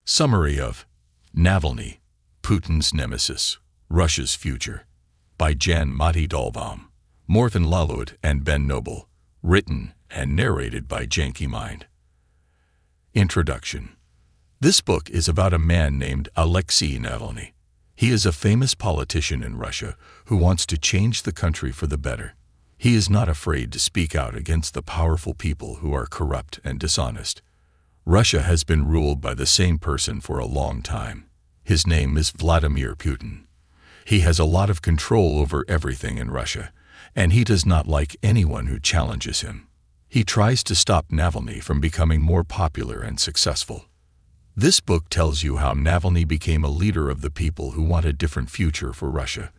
Summary of Navalny, Putin's Nemesis, Russia's Future, by Jan Matti Dollbaum, Morvan, Lallouet, and Ben Noble, written and narrated by Janky Mind. Introduction. This book is about a man named Alexei Navalny. He is a famous politician in Russia who wants to change the country for the better. He is not afraid to speak out against the powerful people who are corrupt and dishonest. Russia has been ruled by the same person for a long time. His name is Vladimir Putin. He has a lot of control over everything in Russia, and he does not like anyone who challenges him. He tries to stop Navalny from becoming more popular and successful. This book tells you how Navalny became a leader of the people who want a different future for Russia.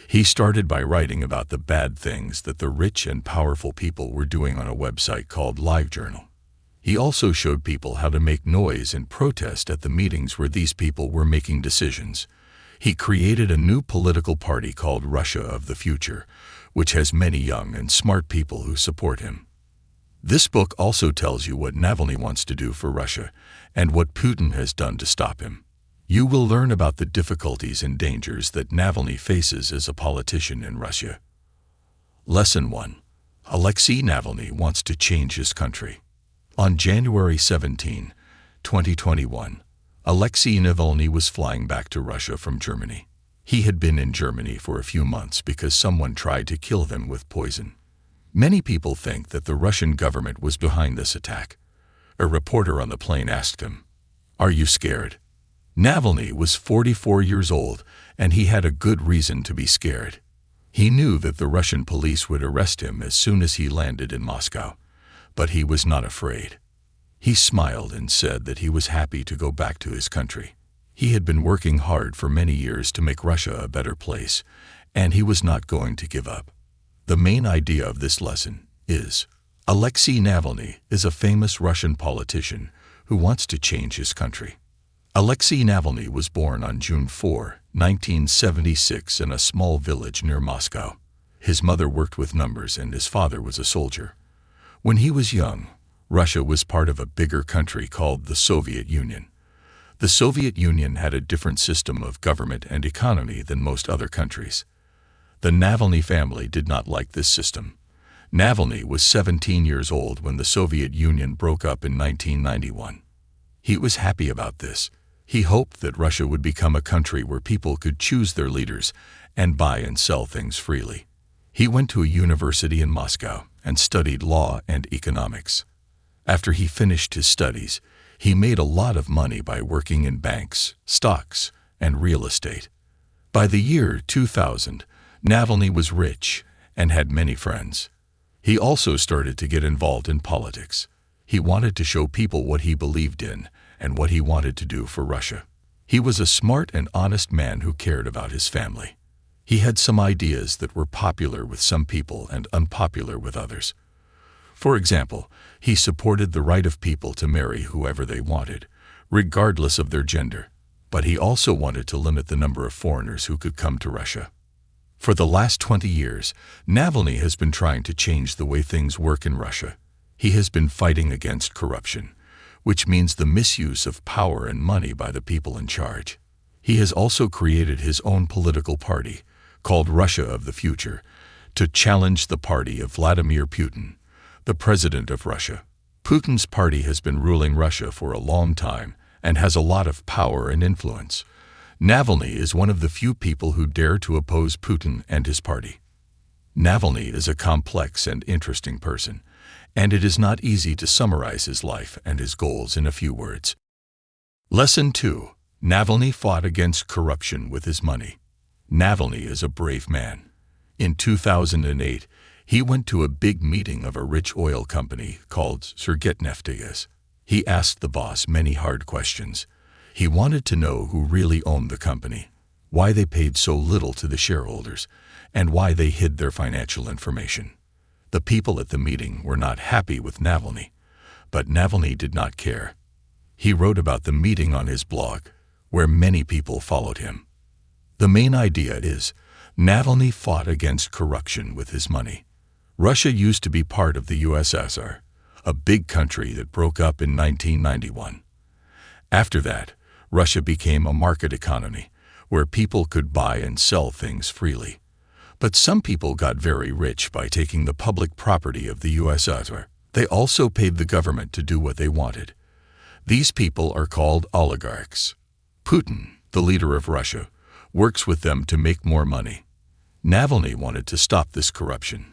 He started by writing about the bad things that the rich and powerful people were doing on a website called LiveJournal. He also showed people how to make noise and protest at the meetings where these people were making decisions. He created a new political party called Russia of the Future, which has many young and smart people who support him. This book also tells you what Navalny wants to do for Russia and what Putin has done to stop him. You will learn about the difficulties and dangers that Navalny faces as a politician in Russia. Lesson 1. Alexei Navalny wants to change his country. On January 17, 2021, Alexei Navalny was flying back to Russia from Germany. He had been in Germany for a few months because someone tried to kill him with poison. Many people think that the Russian government was behind this attack. A reporter on the plane asked him, "Are you scared?" Navalny was 44 years old, and he had a good reason to be scared. He knew that the Russian police would arrest him as soon as he landed in Moscow, but he was not afraid. He smiled and said that he was happy to go back to his country. He had been working hard for many years to make Russia a better place, and he was not going to give up. The main idea of this lesson is, Alexei Navalny is a famous Russian politician who wants to change his country. Alexei Navalny was born on June 4, 1976 in a small village near Moscow. His mother worked with numbers and his father was a soldier. When he was young, Russia was part of a bigger country called the Soviet Union. The Soviet Union had a different system of government and economy than most other countries. The Navalny family did not like this system. Navalny was 17 years old when the Soviet Union broke up in 1991. He was happy about this. He hoped that Russia would become a country where people could choose their leaders and buy and sell things freely. He went to a university in Moscow and studied law and economics. After he finished his studies, he made a lot of money by working in banks, stocks, and real estate. By the year 2000, Navalny was rich and had many friends. He also started to get involved in politics. He wanted to show people what he believed in and what he wanted to do for Russia. He was a smart and honest man who cared about his family. He had some ideas that were popular with some people and unpopular with others. For example, he supported the right of people to marry whoever they wanted, regardless of their gender, but he also wanted to limit the number of foreigners who could come to Russia. For the last 20 years, Navalny has been trying to change the way things work in Russia. He has been fighting against corruption, which means the misuse of power and money by the people in charge. He has also created his own political party, called Russia of the Future, to challenge the party of Vladimir Putin, the president of Russia. Putin's party has been ruling Russia for a long time and has a lot of power and influence. Navalny is one of the few people who dare to oppose Putin and his party. Navalny is a complex and interesting person, and it is not easy to summarize his life and his goals in a few words. Lesson 2. Navalny fought against corruption with his money. Navalny is a brave man. In 2008, he went to a big meeting of a rich oil company called Surgetneftegas. He asked the boss many hard questions. He wanted to know who really owned the company, why they paid so little to the shareholders, and why they hid their financial information. The people at the meeting were not happy with Navalny, but Navalny did not care. He wrote about the meeting on his blog, where many people followed him. The main idea is, Navalny fought against corruption with his money. Russia used to be part of the USSR, a big country that broke up in 1991. After that, Russia became a market economy where people could buy and sell things freely. But some people got very rich by taking the public property of the USSR. They also paid the government to do what they wanted. These people are called oligarchs. Putin, the leader of Russia, works with them to make more money. Navalny wanted to stop this corruption.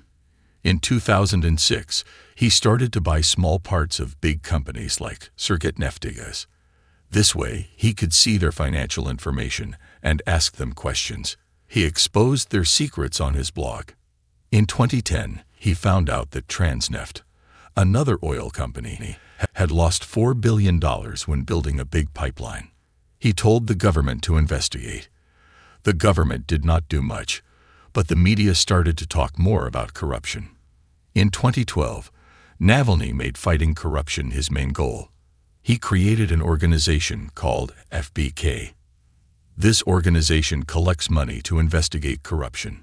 In 2006, he started to buy small parts of big companies like Surgutneftegas. This way, he could see their financial information and ask them questions. He exposed their secrets on his blog. In 2010, he found out that Transneft, another oil company, had lost $4 billion when building a big pipeline. He told the government to investigate. The government did not do much, but the media started to talk more about corruption. In 2012, Navalny made fighting corruption his main goal. He created an organization called FBK. This organization collects money to investigate corruption.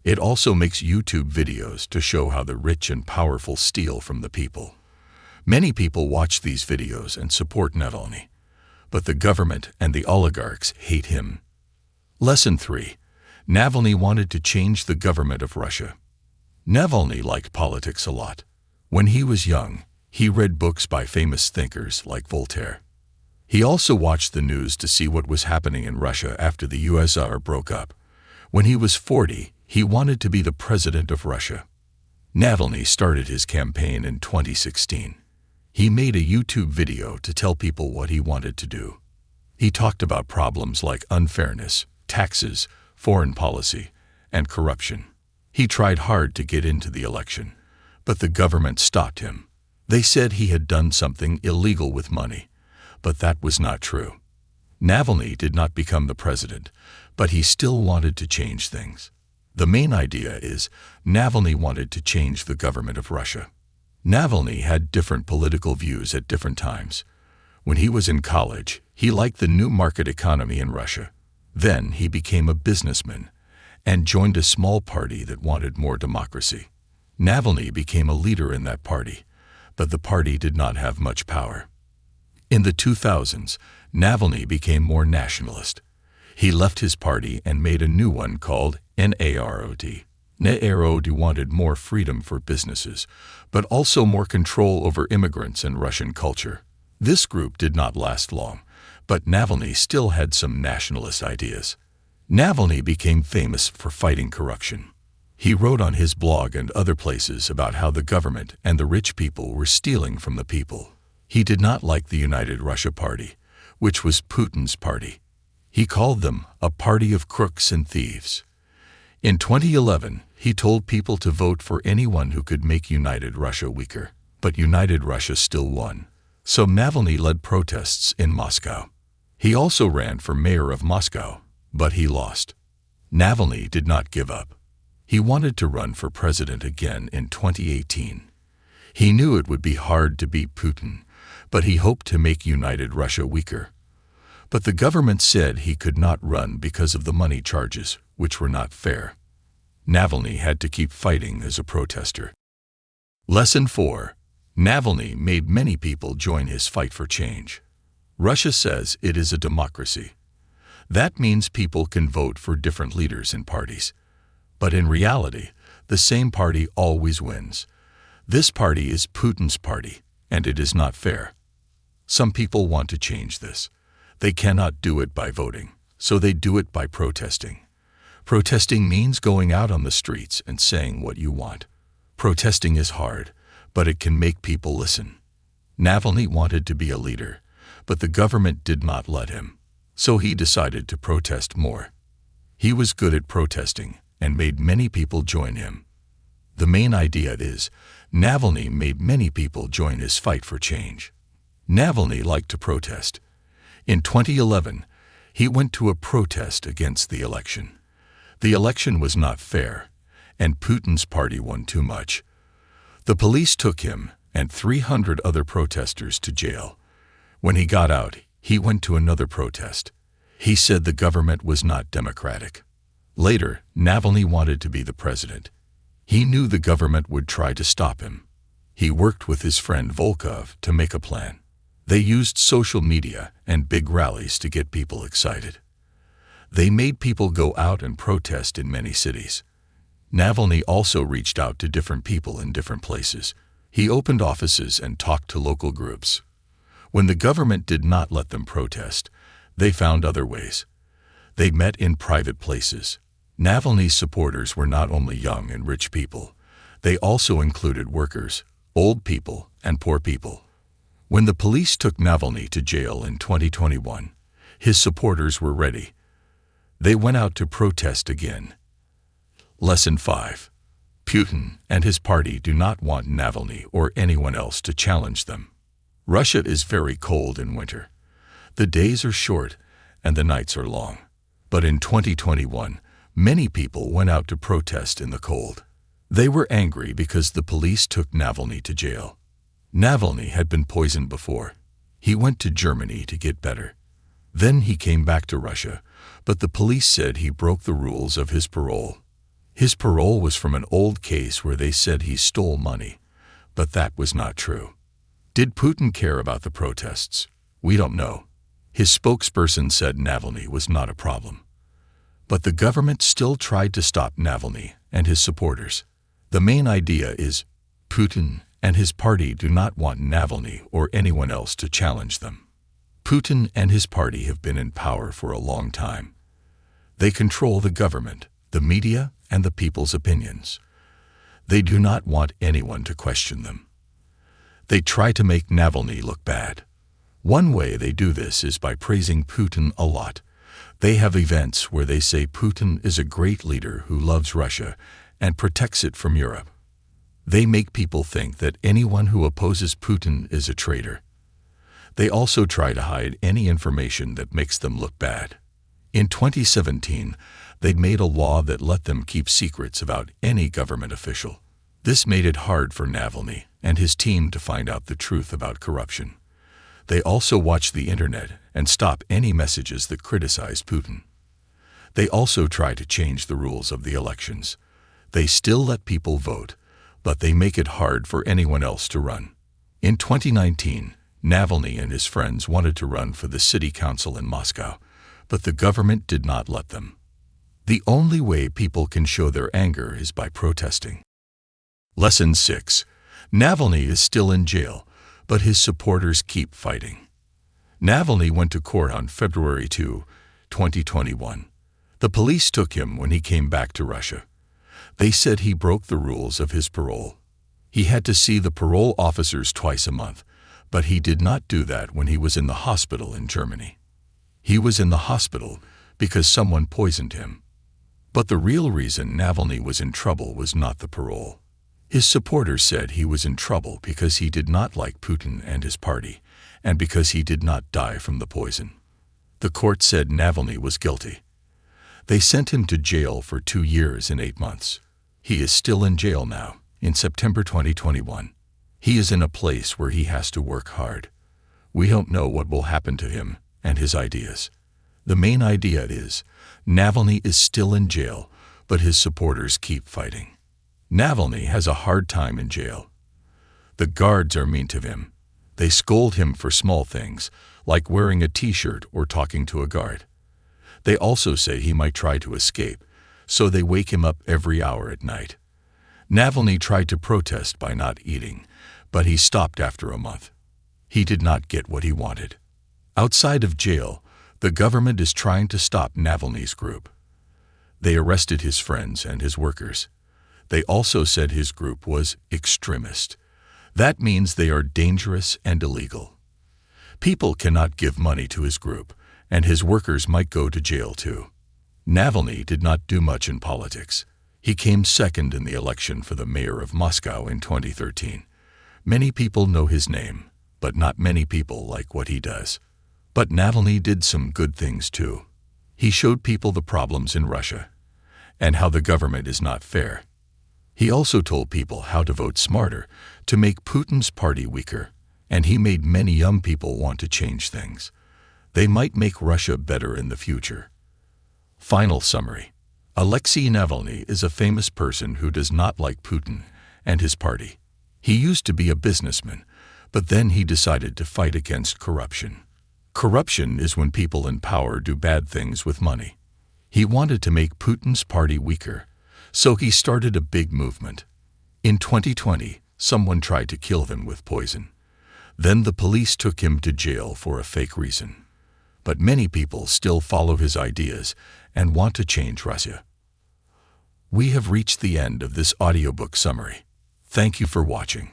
It also makes YouTube videos to show how the rich and powerful steal from the people. Many people watch these videos and support Navalny, but the government and the oligarchs hate him. Lesson 3. Navalny wanted to change the government of Russia. Navalny liked politics a lot. When he was young, he read books by famous thinkers like Voltaire. He also watched the news to see what was happening in Russia after the USSR broke up. When he was 40, he wanted to be the president of Russia. Navalny started his campaign in 2016. He made a YouTube video to tell people what he wanted to do. He talked about problems like unfairness, taxes, foreign policy, and corruption. He tried hard to get into the election, but the government stopped him. They said he had done something illegal with money, but that was not true. Navalny did not become the president, but he still wanted to change things. The main idea is Navalny wanted to change the government of Russia. Navalny had different political views at different times. When he was in college, he liked the new market economy in Russia. Then he became a businessman and joined a small party that wanted more democracy. Navalny became a leader in that party, but the party did not have much power. In the 2000s, Navalny became more nationalist. He left his party and made a new one called NAROD. NAROD wanted more freedom for businesses, but also more control over immigrants and Russian culture. This group did not last long, but Navalny still had some nationalist ideas. Navalny became famous for fighting corruption. He wrote on his blog and other places about how the government and the rich people were stealing from the people. He did not like the United Russia Party, which was Putin's party. He called them a party of crooks and thieves. In 2011, he told people to vote for anyone who could make United Russia weaker, but United Russia still won. So Navalny led protests in Moscow. He also ran for mayor of Moscow, but he lost. Navalny did not give up. He wanted to run for president again in 2018. He knew it would be hard to beat Putin, but he hoped to make United Russia weaker. But the government said he could not run because of the money charges, which were not fair. Navalny had to keep fighting as a protester. Lesson 4. Navalny made many people join his fight for change. Russia says it is a democracy. That means people can vote for different leaders and parties. But in reality, the same party always wins. This party is Putin's party, and it is not fair. Some people want to change this. They cannot do it by voting, so they do it by protesting. Protesting means going out on the streets and saying what you want. Protesting is hard, but it can make people listen. Navalny wanted to be a leader, but the government did not let him, so he decided to protest more. He was good at protesting and made many people join him. The main idea is Navalny made many people join his fight for change. Navalny liked to protest. In 2011, he went to a protest against the election. The election was not fair, and Putin's party won too much. The police took him and 300 other protesters to jail. When he got out, he went to another protest. He said the government was not democratic. Later, Navalny wanted to be the president. He knew the government would try to stop him. He worked with his friend Volkov to make a plan. They used social media and big rallies to get people excited. They made people go out and protest in many cities. Navalny also reached out to different people in different places. He opened offices and talked to local groups. When the government did not let them protest, they found other ways. They met in private places. Navalny's supporters were not only young and rich people. They also included workers, old people, and poor people. When the police took Navalny to jail in 2021, his supporters were ready. They went out to protest again. Lesson 5. Putin and his party do not want Navalny or anyone else to challenge them. Russia is very cold in winter. The days are short and the nights are long. But in 2021, many people went out to protest in the cold. They were angry because the police took Navalny to jail. Navalny had been poisoned before. He went to Germany to get better. Then he came back to Russia, but the police said he broke the rules of his parole. His parole was from an old case where they said he stole money, but that was not true. Did Putin care about the protests? We don't know. His spokesperson said Navalny was not a problem. But the government still tried to stop Navalny and his supporters. The main idea is Putin and his party do not want Navalny or anyone else to challenge them. Putin and his party have been in power for a long time. They control the government, the media, and the people's opinions. They do not want anyone to question them. They try to make Navalny look bad. One way they do this is by praising Putin a lot. They have events where they say Putin is a great leader who loves Russia and protects it from Europe. They make people think that anyone who opposes Putin is a traitor. They also try to hide any information that makes them look bad. In 2017, they made a law that let them keep secrets about any government official. This made it hard for Navalny and his team to find out the truth about corruption. They also watch the internet and stop any messages that criticize Putin. They also try to change the rules of the elections. They still let people vote, but they make it hard for anyone else to run. In 2019, Navalny and his friends wanted to run for the city council in Moscow, but the government did not let them. The only way people can show their anger is by protesting. Lesson 6. Navalny is still in jail, but his supporters keep fighting. Navalny went to court on February 2, 2021. The police took him when he came back to Russia. They said he broke the rules of his parole. He had to see the parole officers twice a month, but he did not do that when he was in the hospital in Germany. He was in the hospital because someone poisoned him. But the real reason Navalny was in trouble was not the parole. His supporters said he was in trouble because he did not like Putin and his party, and because he did not die from the poison. The court said Navalny was guilty. They sent him to jail for 2 years and 8 months. He is still in jail now, in September 2021. He is in a place where he has to work hard. We don't know what will happen to him and his ideas. The main idea is, Navalny is still in jail, but his supporters keep fighting. Navalny has a hard time in jail. The guards are mean to him. They scold him for small things, like wearing a t-shirt or talking to a guard. They also say he might try to escape, so they wake him up every hour at night. Navalny tried to protest by not eating, but he stopped after a month. He did not get what he wanted. Outside of jail, the government is trying to stop Navalny's group. They arrested his friends and his workers. They also said his group was extremist. That means they are dangerous and illegal. People cannot give money to his group, and his workers might go to jail too. Navalny did not do much in politics. He came second in the election for the mayor of Moscow in 2013. Many people know his name, but not many people like what he does. But Navalny did some good things too. He showed people the problems in Russia and how the government is not fair. He also told people how to vote smarter to make Putin's party weaker, and he made many young people want to change things. They might make Russia better in the future. Final summary. Alexei Navalny is a famous person who does not like Putin and his party. He used to be a businessman, But then he decided to fight against corruption. Corruption is when people in power do bad things with money. He wanted to make Putin's party weaker, so he started a big movement. In 2020, someone tried to kill him with poison. Then the police took him to jail for a fake reason. But many people still follow his ideas and want to change Russia. We have reached the end of this audiobook summary. Thank you for watching.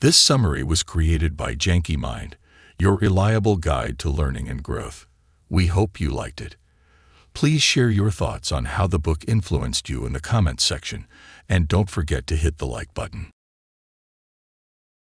This summary was created by Janky Mind, your reliable guide to learning and growth. We hope you liked it. Please share your thoughts on how the book influenced you in the comments section, and don't forget to hit the like button.